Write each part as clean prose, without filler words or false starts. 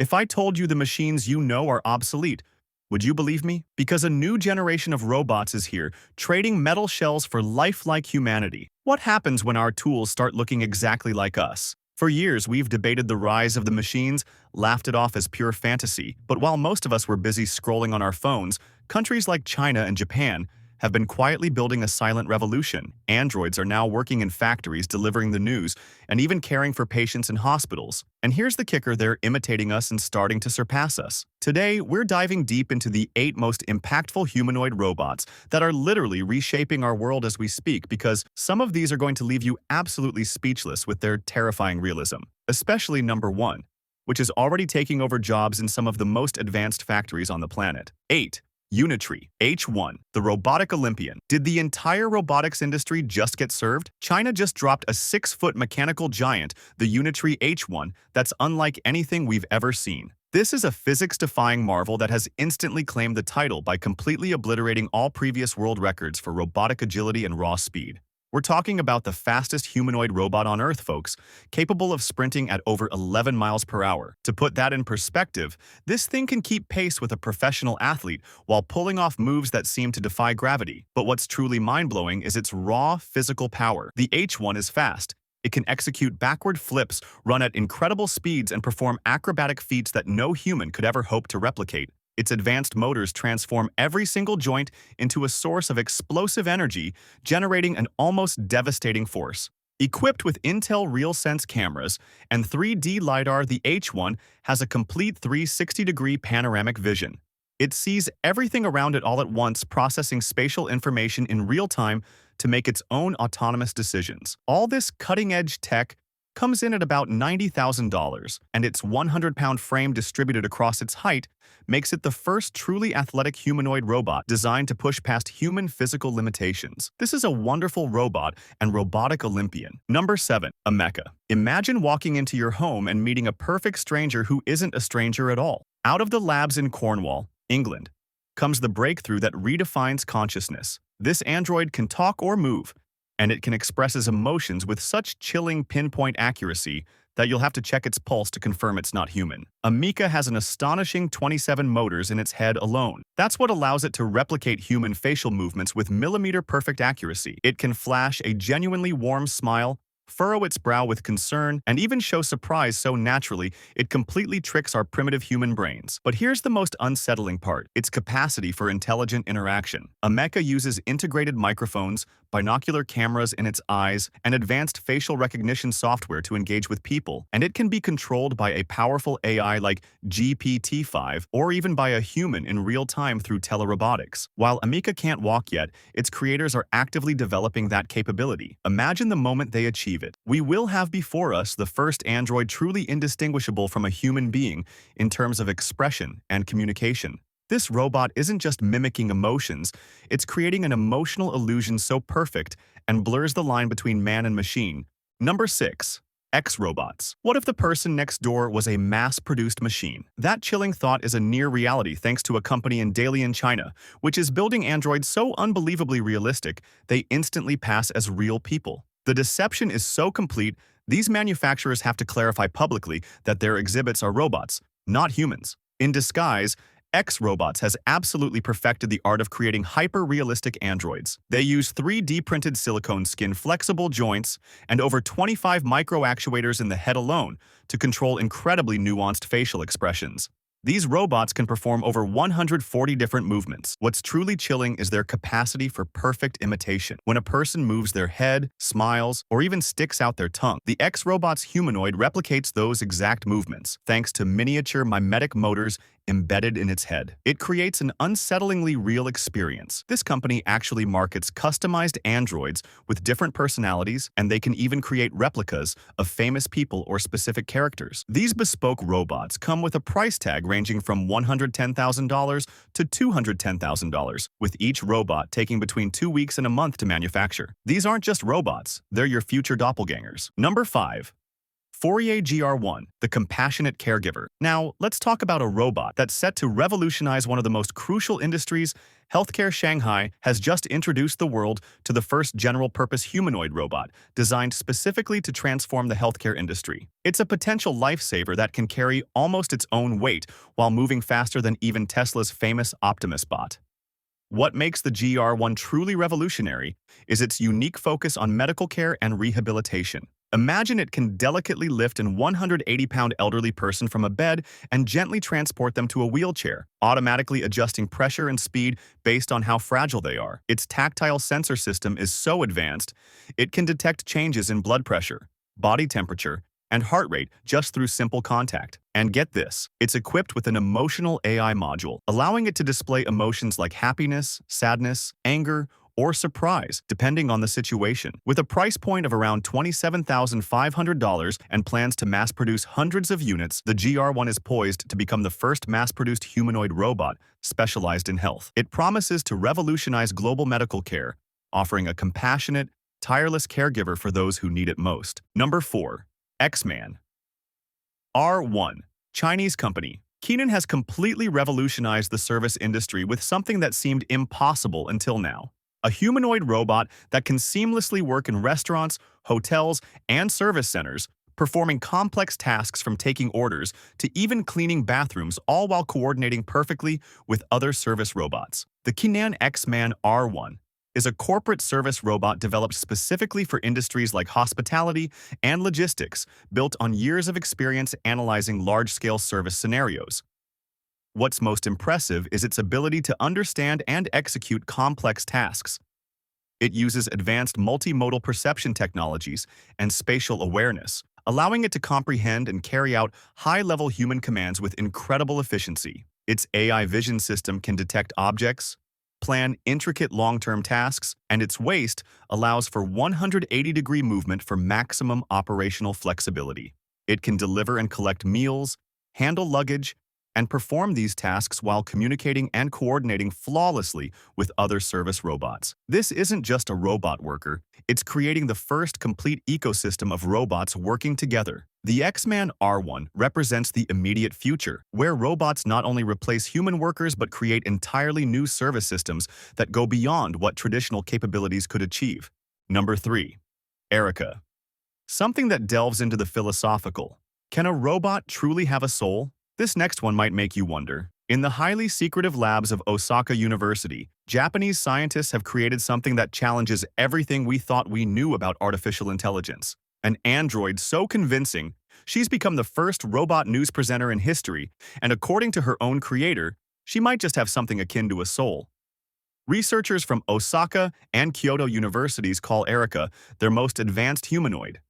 If I told you the machines you know are obsolete, would you believe me? Because a new generation of robots is here, trading metal shells for lifelike humanity. What happens when our tools start looking exactly like us? For years, we've debated the rise of the machines, laughed it off as pure fantasy. But while most of us were busy scrolling on our phones, countries like China and Japan have been quietly building a silent revolution. Androids are now working in factories, delivering the news, and even caring for patients in hospitals. And here's the kicker, they're imitating us and starting to surpass us. Today, we're diving deep into the 8 most impactful humanoid robots that are literally reshaping our world as we speak, because some of these are going to leave you absolutely speechless with their terrifying realism. Especially number 1, which is already taking over jobs in some of the most advanced factories on the planet. 8. Unitree, H1, the robotic Olympian. Did the entire robotics industry just get served? China just dropped a 6-foot mechanical giant, the Unitree H1, that's unlike anything we've ever seen. This is a physics-defying marvel that has instantly claimed the title by completely obliterating all previous world records for robotic agility and raw speed. We're talking about the fastest humanoid robot on Earth, folks, capable of sprinting at over 11 miles per hour. To put that in perspective, this thing can keep pace with a professional athlete while pulling off moves that seem to defy gravity. But what's truly mind-blowing is its raw physical power. The H1 is fast. It can execute backward flips, run at incredible speeds, and perform acrobatic feats that no human could ever hope to replicate. Its advanced motors transform every single joint into a source of explosive energy, generating an almost devastating force. Equipped with Intel RealSense cameras and 3D LiDAR, the H1 has a complete 360-degree panoramic vision. It sees everything around it all at once, processing spatial information in real time to make its own autonomous decisions. All this cutting-edge tech comes in at about $90,000, and its 100-pound frame distributed across its height makes it the first truly athletic humanoid robot designed to push past human physical limitations. This is a wonderful robot and robotic Olympian. Number 7. Ameca. Imagine walking into your home and meeting a perfect stranger who isn't a stranger at all. Out of the labs in Cornwall, England, comes the breakthrough that redefines consciousness. This android can talk or move, and it can express its emotions with such chilling pinpoint accuracy that you'll have to check its pulse to confirm it's not human. Ameca has an astonishing 27 motors in its head alone. That's what allows it to replicate human facial movements with millimeter-perfect accuracy. It can flash a genuinely warm smile, furrow its brow with concern, and even show surprise so naturally it completely tricks our primitive human brains. But here's the most unsettling part, its capacity for intelligent interaction. Ameca uses integrated microphones, binocular cameras in its eyes, and advanced facial recognition software to engage with people, and it can be controlled by a powerful AI like GPT-5 or even by a human in real time through telerobotics. While Ameca can't walk yet, its creators are actively developing that capability. Imagine the moment they achieve it. We will have before us the first android truly indistinguishable from a human being in terms of expression and communication. This robot isn't just mimicking emotions, it's creating an emotional illusion so perfect and blurs the line between man and machine. Number 6. X-Robots. What if the person next door was a mass-produced machine? That chilling thought is a near reality thanks to a company in Dalian, China, which is building androids so unbelievably realistic they instantly pass as real people. The deception is so complete, these manufacturers have to clarify publicly that their exhibits are robots, not humans. In disguise, X-Robots has absolutely perfected the art of creating hyper-realistic androids. They use 3D printed silicone skin, flexible joints, and over 25 micro-actuators in the head alone to control incredibly nuanced facial expressions. These robots can perform over 140 different movements. What's truly chilling is their capacity for perfect imitation. When a person moves their head, smiles, or even sticks out their tongue, the X-Robot's humanoid replicates those exact movements, thanks to miniature mimetic motors embedded in its head. It creates an unsettlingly real experience. This company actually markets customized androids with different personalities, and they can even create replicas of famous people or specific characters. These bespoke robots come with a price tag ranging from $110,000 to $210,000, with each robot taking between 2 weeks and a month to manufacture. These aren't just robots, they're your future doppelgangers. Number 5. Fourier GR1, the compassionate caregiver. Now, let's talk about a robot that's set to revolutionize one of the most crucial industries Healthcare Shanghai has just introduced the world to the first general-purpose humanoid robot designed specifically to transform the healthcare industry. It's a potential lifesaver that can carry almost its own weight while moving faster than even Tesla's famous Optimus bot. What makes the GR1 truly revolutionary is its unique focus on medical care and rehabilitation. Imagine it can delicately lift an 180-pound elderly person from a bed and gently transport them to a wheelchair, automatically adjusting pressure and speed based on how fragile they are. Its tactile sensor system is so advanced, it can detect changes in blood pressure, body temperature, and heart rate just through simple contact. And get this, it's equipped with an emotional AI module, allowing it to display emotions like happiness, sadness, anger, or surprise, depending on the situation. With a price point of around $27,500 and plans to mass-produce hundreds of units, the GR1 is poised to become the first mass-produced humanoid robot specialized in health. It promises to revolutionize global medical care, offering a compassionate, tireless caregiver for those who need it most. Number 4. X-Man. R1. Chinese company. Keenan has completely revolutionized the service industry with something that seemed impossible until now. A humanoid robot that can seamlessly work in restaurants, hotels, and service centers, performing complex tasks from taking orders to even cleaning bathrooms, all while coordinating perfectly with other service robots. The Keenan X-Man R1 is a corporate service robot developed specifically for industries like hospitality and logistics, built on years of experience analyzing large-scale service scenarios. What's most impressive is its ability to understand and execute complex tasks. It uses advanced multimodal perception technologies and spatial awareness, allowing it to comprehend and carry out high-level human commands with incredible efficiency. Its AI vision system can detect objects, plan intricate long-term tasks, and its waist allows for 180-degree movement for maximum operational flexibility. It can deliver and collect meals, handle luggage, and perform these tasks while communicating and coordinating flawlessly with other service robots. This isn't just a robot worker, it's creating the first complete ecosystem of robots working together. The X-Man R1 represents the immediate future, where robots not only replace human workers but create entirely new service systems that go beyond what traditional capabilities could achieve. Number 3. Ameca. Something that delves into the philosophical. Can a robot truly have a soul? This next one might make you wonder. In the highly secretive labs of Osaka University, Japanese scientists have created something that challenges everything we thought we knew about artificial intelligence. An android so convincing, she's become the first robot news presenter in history, and according to her own creator, she might just have something akin to a soul. Researchers from Osaka and Kyoto universities call Ameca their most advanced humanoid.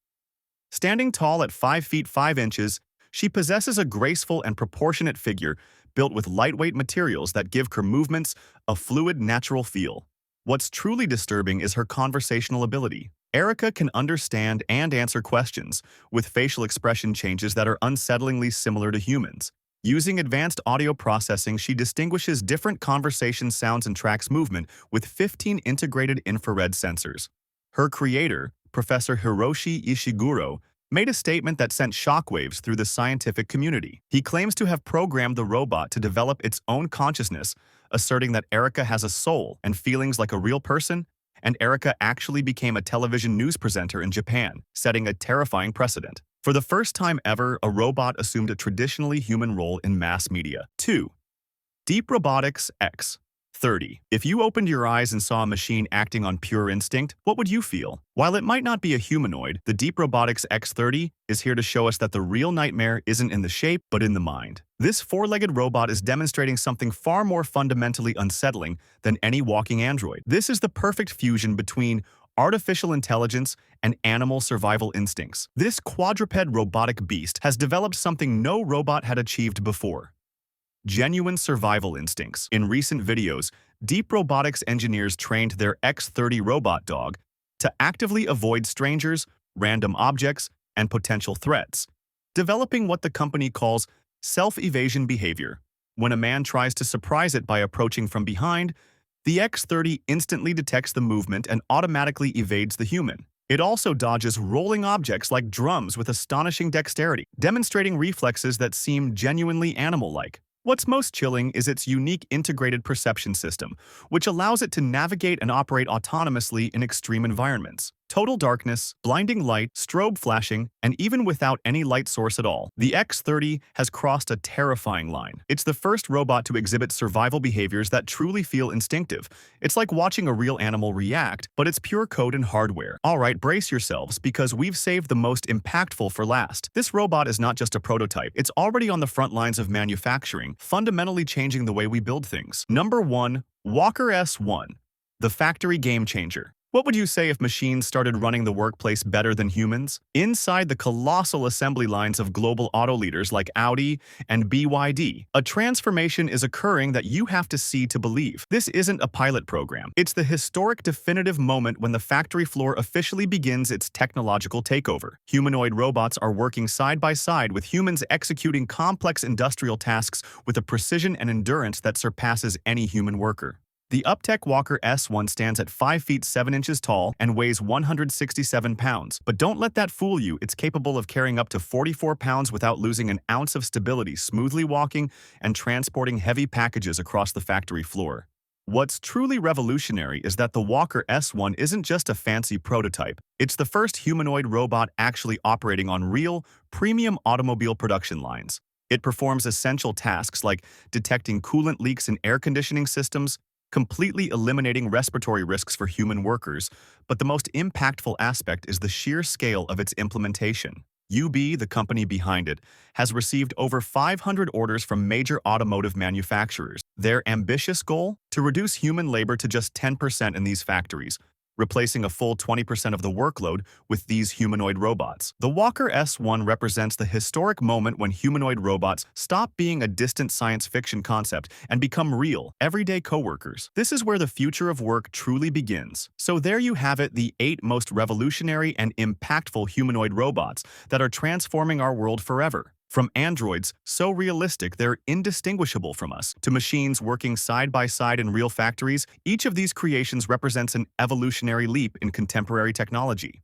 Standing tall at 5 feet 5 inches, she possesses a graceful and proportionate figure built with lightweight materials that give her movements a fluid, natural feel. What's truly disturbing is her conversational ability. Ameca can understand and answer questions, with facial expression changes that are unsettlingly similar to humans. Using advanced audio processing, she distinguishes different conversation sounds and tracks movement with 15 integrated infrared sensors. Her creator, Professor Hiroshi Ishiguro, made a statement that sent shockwaves through the scientific community. He claims to have programmed the robot to develop its own consciousness, asserting that Ameca has a soul and feelings like a real person, and Ameca actually became a television news presenter in Japan, setting a terrifying precedent. For the first time ever, a robot assumed a traditionally human role in mass media. 2. Deep Robotics X30. If you opened your eyes and saw a machine acting on pure instinct, what would you feel? While it might not be a humanoid, the Deep Robotics X30 is here to show us that the real nightmare isn't in the shape, but in the mind. This four-legged robot is demonstrating something far more fundamentally unsettling than any walking android. This is the perfect fusion between artificial intelligence and animal survival instincts. This quadruped robotic beast has developed something no robot had achieved before: genuine survival instincts. In recent videos, Deep Robotics engineers trained their X30 robot dog to actively avoid strangers, random objects, and potential threats, developing what the company calls self-evasion behavior. When a man tries to surprise it by approaching from behind, the X30 instantly detects the movement and automatically evades the human. It also dodges rolling objects like drums with astonishing dexterity, demonstrating reflexes that seem genuinely animal-like. What's most chilling is its unique integrated perception system, which allows it to navigate and operate autonomously in extreme environments. Total darkness, blinding light, strobe flashing, and even without any light source at all, the X-30 has crossed a terrifying line. It's the first robot to exhibit survival behaviors that truly feel instinctive. It's like watching a real animal react, but it's pure code and hardware. Alright, brace yourselves, because we've saved the most impactful for last. This robot is not just a prototype, it's already on the front lines of manufacturing, fundamentally changing the way we build things. Number 1. Walker S1, the factory game changer. What would you say if machines started running the workplace better than humans? Inside the colossal assembly lines of global auto leaders like Audi and BYD, a transformation is occurring that you have to see to believe. This isn't a pilot program. It's the historic definitive moment when the factory floor officially begins its technological takeover. Humanoid robots are working side by side with humans, executing complex industrial tasks with a precision and endurance that surpasses any human worker. The Uptech Walker S1 stands at 5 feet 7 inches tall and weighs 167 pounds. But don't let that fool you, it's capable of carrying up to 44 pounds without losing an ounce of stability, smoothly walking and transporting heavy packages across the factory floor. What's truly revolutionary is that the Walker S1 isn't just a fancy prototype. It's the first humanoid robot actually operating on real, premium automobile production lines. It performs essential tasks like detecting coolant leaks in air conditioning systems, completely eliminating respiratory risks for human workers, but the most impactful aspect is the sheer scale of its implementation. UB, the company behind it, has received over 500 orders from major automotive manufacturers. Their ambitious goal? To reduce human labor to just 10% in these factories, replacing a full 20% of the workload with these humanoid robots. The Walker S1 represents the historic moment when humanoid robots stop being a distant science fiction concept and become real, everyday coworkers. This is where the future of work truly begins. So there you have it, the 8 most revolutionary and impactful humanoid robots that are transforming our world forever. From androids, so realistic they're indistinguishable from us, to machines working side by side in real factories, each of these creations represents an evolutionary leap in contemporary technology.